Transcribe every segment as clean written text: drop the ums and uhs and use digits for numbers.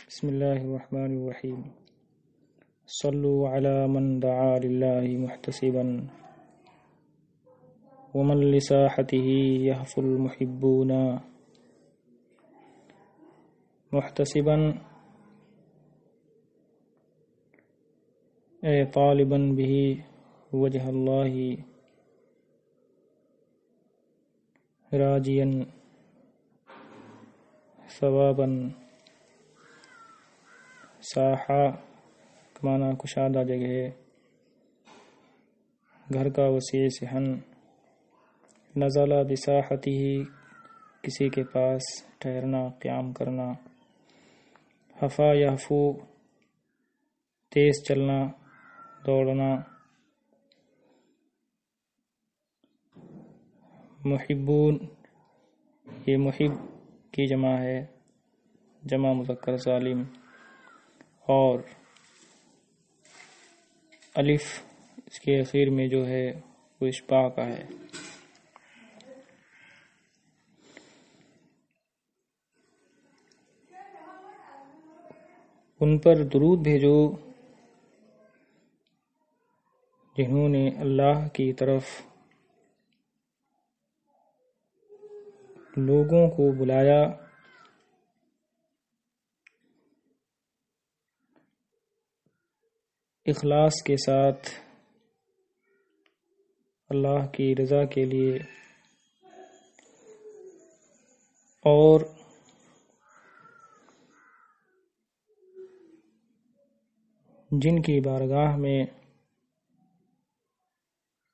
بسم اللہ الرحمن الرحیم صلوا علی من دعا للہ محتسبا ومن لساحته یهف المحبون محتسبا اے طالبا به وجہ اللہ راجیا ثوابا ساحہ کمانا کشادہ جگہ، گھر کا وسیع صحن، نزل بساحتہ کسی کے پاس ٹھہرنا قیام کرنا، حفا یحفو تیز چلنا دوڑنا، محبون یہ محب کی جمع ہے، جمع مذکر سالم، اور الف اس کے اخیر میں جو ہے وہ اشباع کا ہے۔ ان پر درود بھیجو جنہوں نے اللہ کی طرف لوگوں کو بلایا، اخلاص کے ساتھ اللہ کی رضا کے لیے، اور جن کی بارگاہ میں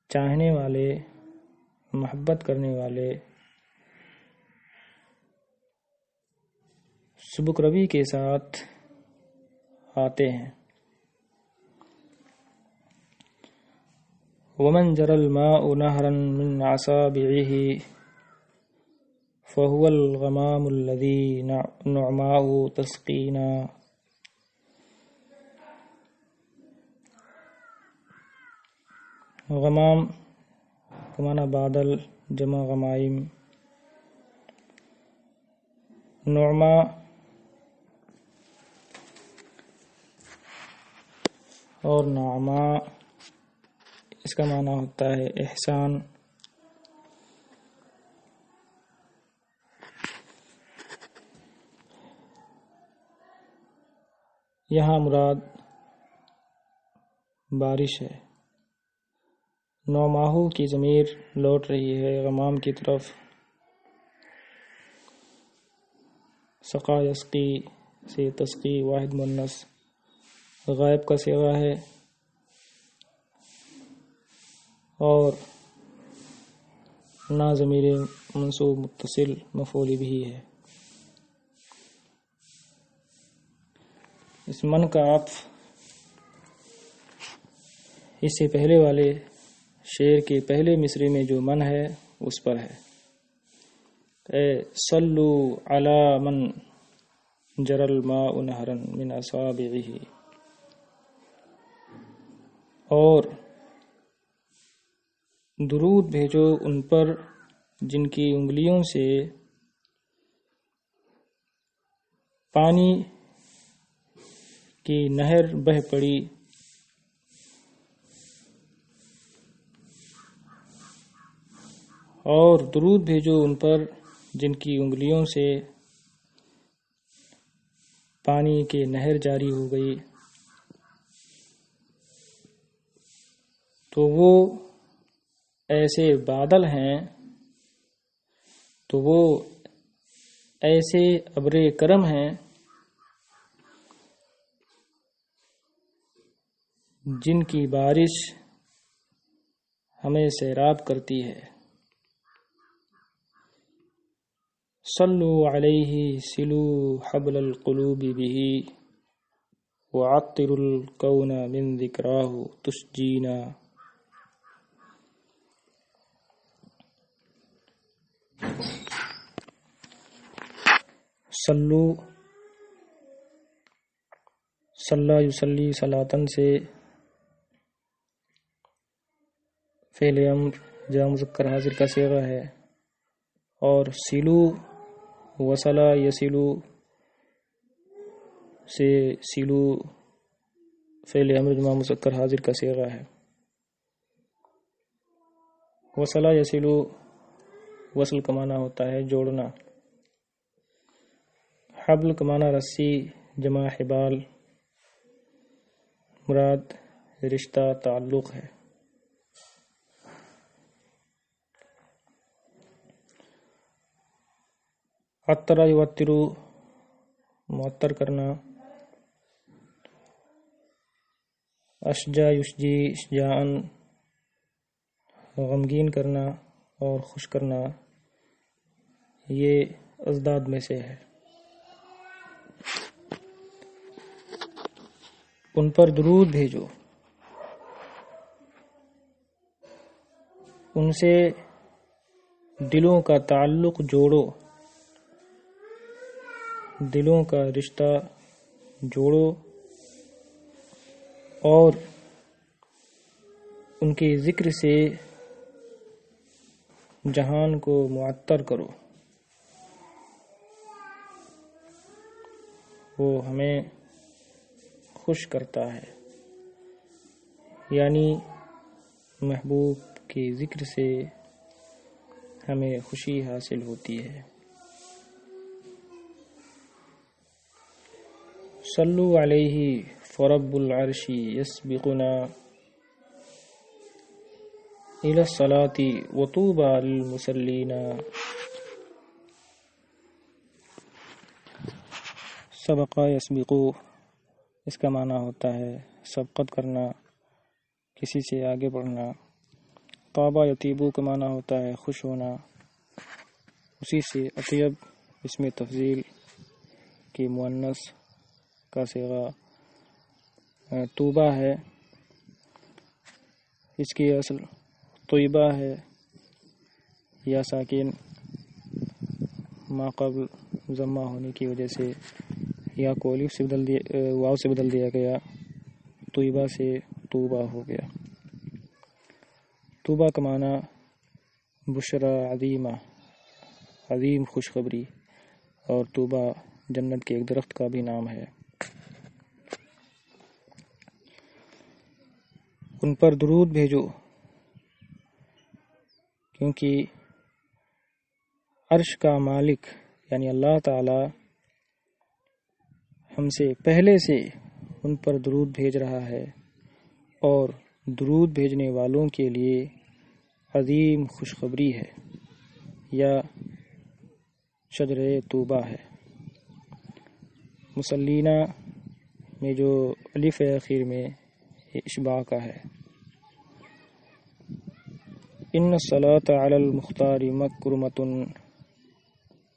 چاہنے والے، محبت کرنے والے سبک روی کے ساتھ آتے ہیں۔ ومن جرى الماء نهرا من اصابعه فهو الغمام الذي نعماء تسقينا۔ غمام کمانا بادل، جمع غمائم، نعما اور نعما اس کا معنی ہوتا ہے احسان۔ یہاں مراد بارش ہے۔ نوماہو کی ضمیر لوٹ رہی ہے غمام کی طرف۔ سقا یسقی سے تسقی واحد مؤنث غائب کا صیغہ ہے، اور نا ضمیر منصوب متصل مفعول بھی ہے۔ اس من کا عطف اس سے پہلے والے شعر کے پہلے مصرے میں جو من ہے اس پر ہے۔ اے صلو علی من جری الماء نہرا من اصابعہ، اور درود بھیجو ان پر جن کی انگلیوں سے پانی کی نہر بہہ پڑی، اور درود بھیجو ان پر جن کی انگلیوں سے پانی کی نہر جاری ہو گئی، تو وہ ایسے بادل ہیں، تو وہ ایسے ابر کرم ہیں جن کی بارش ہمیں سیراب کرتی ہے۔ صلو علیہ سلو حبل القلوب بہ وعطر الکون من ذکراہ تشجینا۔ صلو صلی یصلی صلاۃً سے فعل امر جمع مذکر حاضر کا صیغہ ہے، اور سلو وصلہ یسلو سے سیلو فعل امر جمع مذکر حاضر کا صیغہ ہے۔ وصلہ یصلو وصل کا معنی ہوتا ہے جوڑنا۔ حبل کا معنی رسی جمع حبال، مراد رشتہ تعلق ہے۔ عطر یوتر معطر کرنا۔ اشجع یشجی اشجاعا غمگین کرنا اور خوش کرنا، یہ ازداد میں سے ہے۔ ان پر درود بھیجو، ان سے دلوں کا تعلق جوڑو، دلوں کا رشتہ جوڑو اور ان کے ذکر سے جہان کو معطر کرو۔ وہ ہمیں خوش کرتا ہے، یعنی محبوب کے ذکر سے ہمیں خوشی حاصل ہوتی ہے۔ صلو علیہ فرب العرش یسبقنا الی الصلاة وطوبى للمصلین۔ سبق یسبق اس کا معنی ہوتا ہے سبقت کرنا، کسی سے آگے بڑھنا۔ طابہ یطیبو کا معنی ہوتا ہے خوش ہونا، اسی سے اطیب اسم تفضیل کی مؤنث کا صیغہ طوبہ ہے، اس کی اصل طیبہ ہے، یا ساکن ما قبل ضمہ ہونے کی وجہ سے یا کو الف سے واو سے بدل دیا گیا، طیبہ سے طوبہ ہو گیا۔ طوبہ کا معنی بشرا عظیمہ، عظیم خوشخبری، اور طوبہ جنت کے ایک درخت کا بھی نام ہے۔ ان پر درود بھیجو، کیونکہ عرش کا مالک یعنی اللہ تعالی ہم سے پہلے سے ان پر درود بھیج رہا ہے، اور درود بھیجنے والوں کے لیے عظیم خوشخبری ہے یا شجرہ طوبہ ہے۔ مسلینہ میں جو الف ہے اخیر میں، یہ اشباع کا ہے۔ ان الصلاة علی المختار مکرمۃ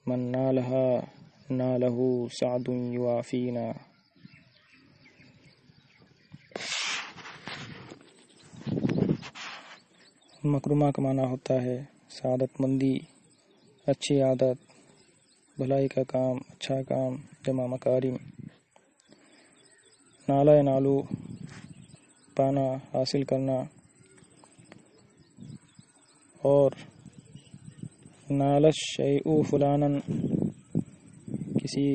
من نالها نالہ سعد یوافینا۔ مکرمہ کا معنی ہوتا ہے سعادت مندی، اچھی عادت، بھلائی کا کام، اچھا کام، جمع مکارم۔ نالا نالو پانا، حاصل کرنا، اور نال الشیء فلانا کسی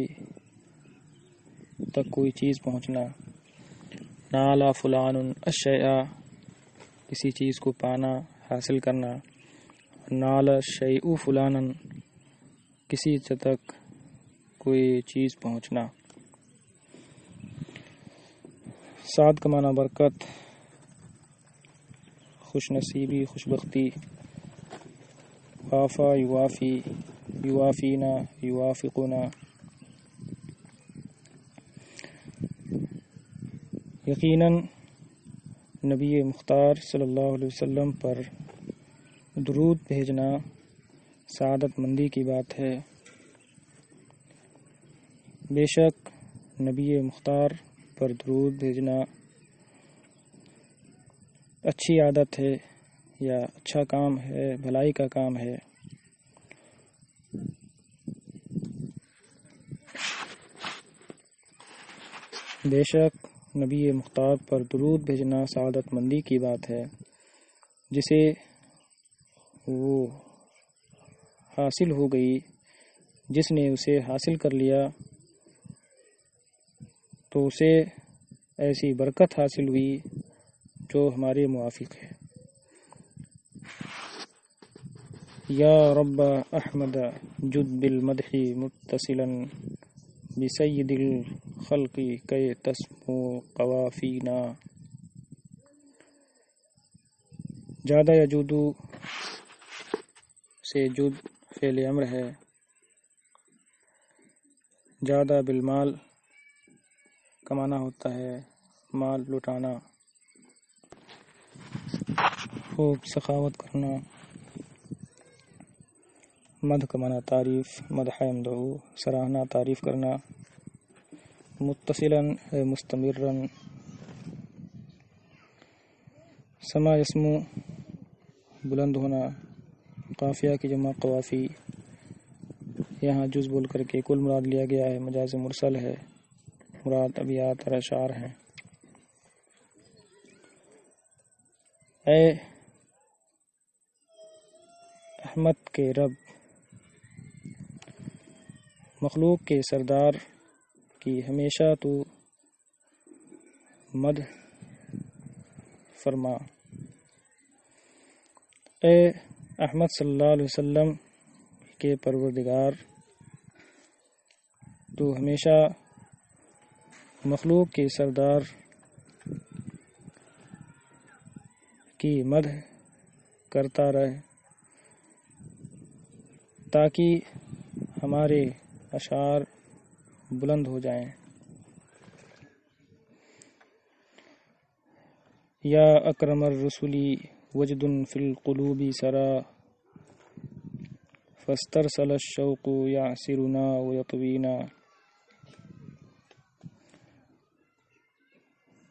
تک کوئی چیز پہنچنا۔ نالا فلان الشیء کسی چیز کو پانا، حاصل کرنا۔ نال الشیء فلانا کسی تک کوئی چیز پہنچنا۔ سعد کا معنی برکت، خوش نصیبی، خوش بختی۔ وافا یوافی، یوافینا، یوافقنا۔ یقیناً نبی مختار صلی اللہ علیہ وسلم پر درود بھیجنا سعادت مندی کی بات ہے۔ بے شک نبی مختار پر درود بھیجنا اچھی عادت ہے یا اچھا کام ہے، بھلائی کا کام ہے۔ بے شک نبی مختار پر درود بھیجنا سعادت مندی کی بات ہے، جسے وہ حاصل ہو گئی، جس نے اسے حاصل کر لیا تو اسے ایسی برکت حاصل ہوئی جو ہمارے موافق ہے۔ یا رب احمد جد بالمدح متصلا بسید الخلق کی تسمو قوافینا۔ جادہ یجودو سے جد فعل امر ہے، جادہ بالمال کا معنی ہوتا ہے مال لٹانا، خوب سخاوت کرنا۔ مدح کا معنی تعریف، مدح مدحو سراہنا تعریف کرنا۔ متصلاً مستمراً، سما یسمو بلند ہونا، قافیہ کی جمع قوافی۔ یہاں جز بول کر کے کل مراد لیا گیا ہے، مجاز مرسل ہے، مراد ابیات اور اشعار ہیں۔ اے احمد کے رب، مخلوق کے سردار کی ہمیشہ تو مدح فرما۔ اے احمد صلی اللہ علیہ وسلم کے پروردگار، تو ہمیشہ مخلوق کے سردار کی مدح کرتا رہے تاکہ ہمارے اشعار بلند ہو جائیں۔ یا اکرم الرسل وجد فی القلوب سرا فاسترسل الشوق یعصرنا ویطوینا۔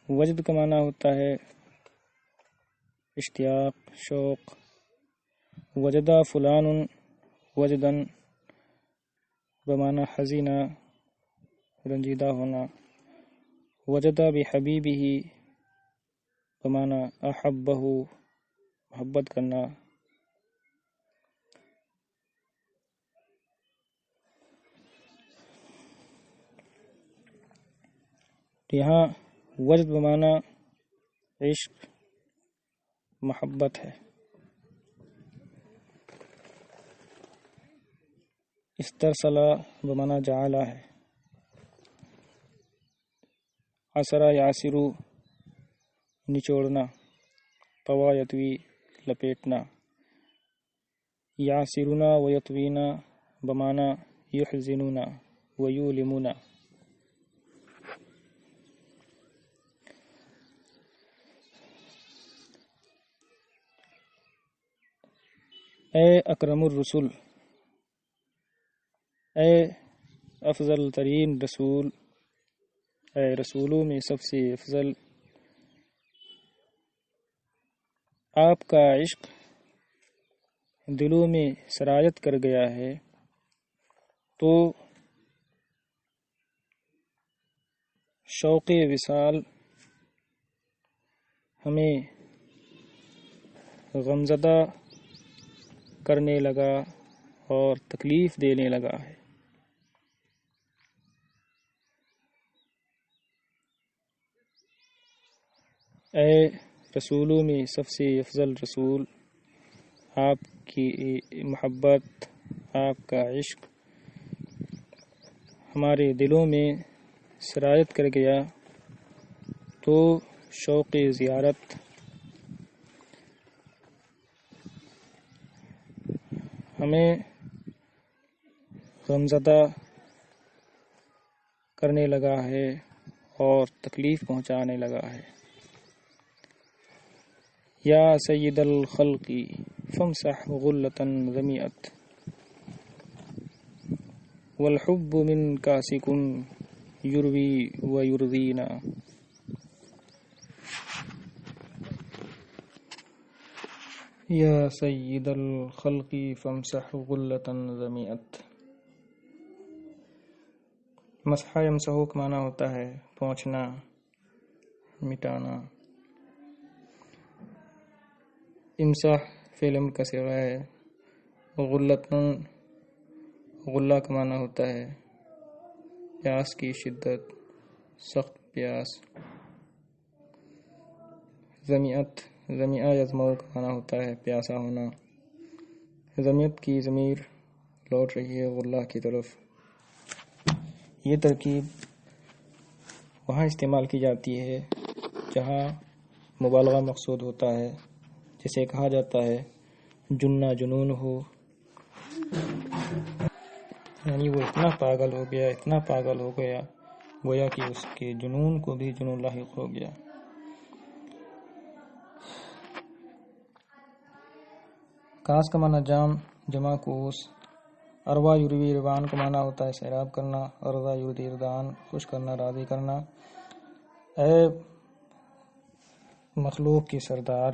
وجد کا معنی ہوتا ہے اشتیاق، شوق۔ وجدہ فلان وجدن بمعنی حزینہ، رنجیدہ ہونا۔ وجدہ بحبیبہ بمعنی احبہ، محبت کرنا۔ یہاں وجد بمعنی عشق، محبت ہے۔ استرسلہ بمعنی جعلہ ہے۔ عصرہ یعصرو نچوڑنا، طویٰ یطوی لپیٹنا۔ یعصرنا ویطوینا بمعنی یحزننا ویولمنا۔ اے اکرم الرسل، اے افضل ترین رسول، اے رسولوں میں سب سے افضل، آپ کا عشق دلوں میں سرایت کر گیا ہے، تو شوق وصال ہمیں غمزدہ کرنے لگا اور تکلیف دینے لگا ہے۔ اے رسولوں میں سب سے افضل رسول، آپ کی محبت، آپ کا عشق ہمارے دلوں میں سرایت کر گیا، تو شوق زیارت ہمیں غمزدہ کرنے لگا ہے اور تکلیف پہنچانے لگا ہے۔ یا سید الخلق فامسح غلة ظمیئت والحب من کاسک یروی ویرضینا۔ یا سید الخلق فامسح غلة ظمیئت۔ مسح یمسح کا معنی ہوتا ہے پہنچنا، مٹانا۔ امسح فعل امر کا صیغہ ہے۔ غلتن، غلہ کا معنی ہوتا ہے پیاس کی شدت، سخت پیاس. ضمیعہ یزمعو کا معنی ہوتا ہے پیاسا ہونا. ضمیعت کی ضمیر لوٹ رہی ہے غلہ کی طرف. یہ ترکیب وہاں استعمال کی جاتی ہے جہاں مبالغہ مقصود ہوتا ہے، جسے کہا جاتا ہے جنہ جنون ہو، یعنی وہ اتنا پاگل ہو گیا گویا کہ اس کے جنون کو بھی جنون لاحق ہو گیا. کاس کا معنی جام، جمع کوس. اروا یروی روان کا معنی ہوتا ہے سیراب کرنا. ارضا یردی اردان، خوش کرنا، راضی کرنا. اے مخلوق کی سردار،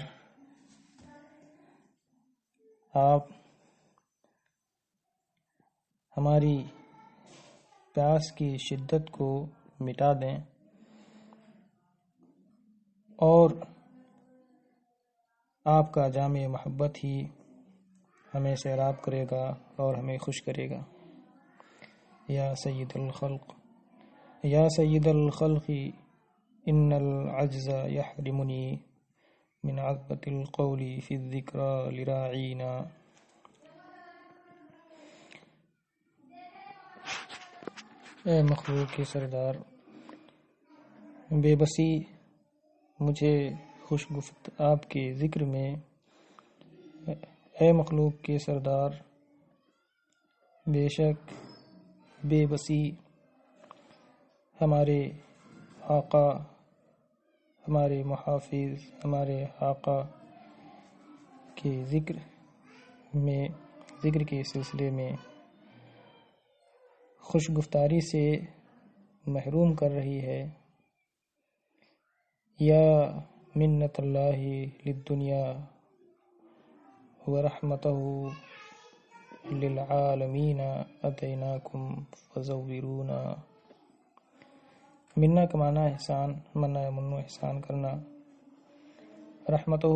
آپ ہماری پیاس کی شدت کو مٹا دیں اور آپ کا جامع محبت ہی ہمیں سیراب کرے گا اور ہمیں خوش کرے گا. یا سید الخلق ان العجز یحرمنی من عذبۃ القول فی الذکری لراعینا. اے مخلوق کے سردار، بے بسی مجھے خوش گفت آپ کے ذکر میں. اے مخلوق کے سردار، بے شک بے بسی ہمارے آقا، ہمارے محافظ، ہمارے آقا کے ذکر کے سلسلے میں خوش گفتاری سے محروم کر رہی ہے. یا منت اللہ للدنیا ورحمتہ للعالمین اتیناکم فزورونا. منا کا معنی احسان، منا منو احسان کرنا. رحمتہ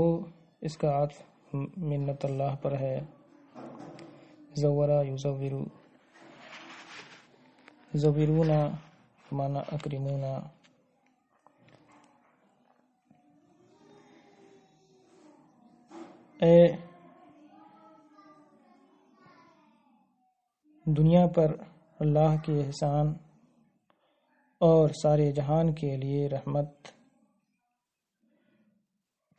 اس کا عطف منت اللہ پر ہے. زورا یزورو، زورونا معنی اکرمونا. اے دنیا پر اللہ کے احسان اور سارے جہان کے لیے رحمت،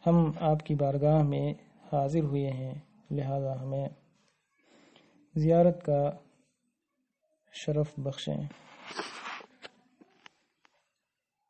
ہم آپ کی بارگاہ میں حاضر ہوئے ہیں، لہذا ہمیں زیارت کا شرف بخشیں.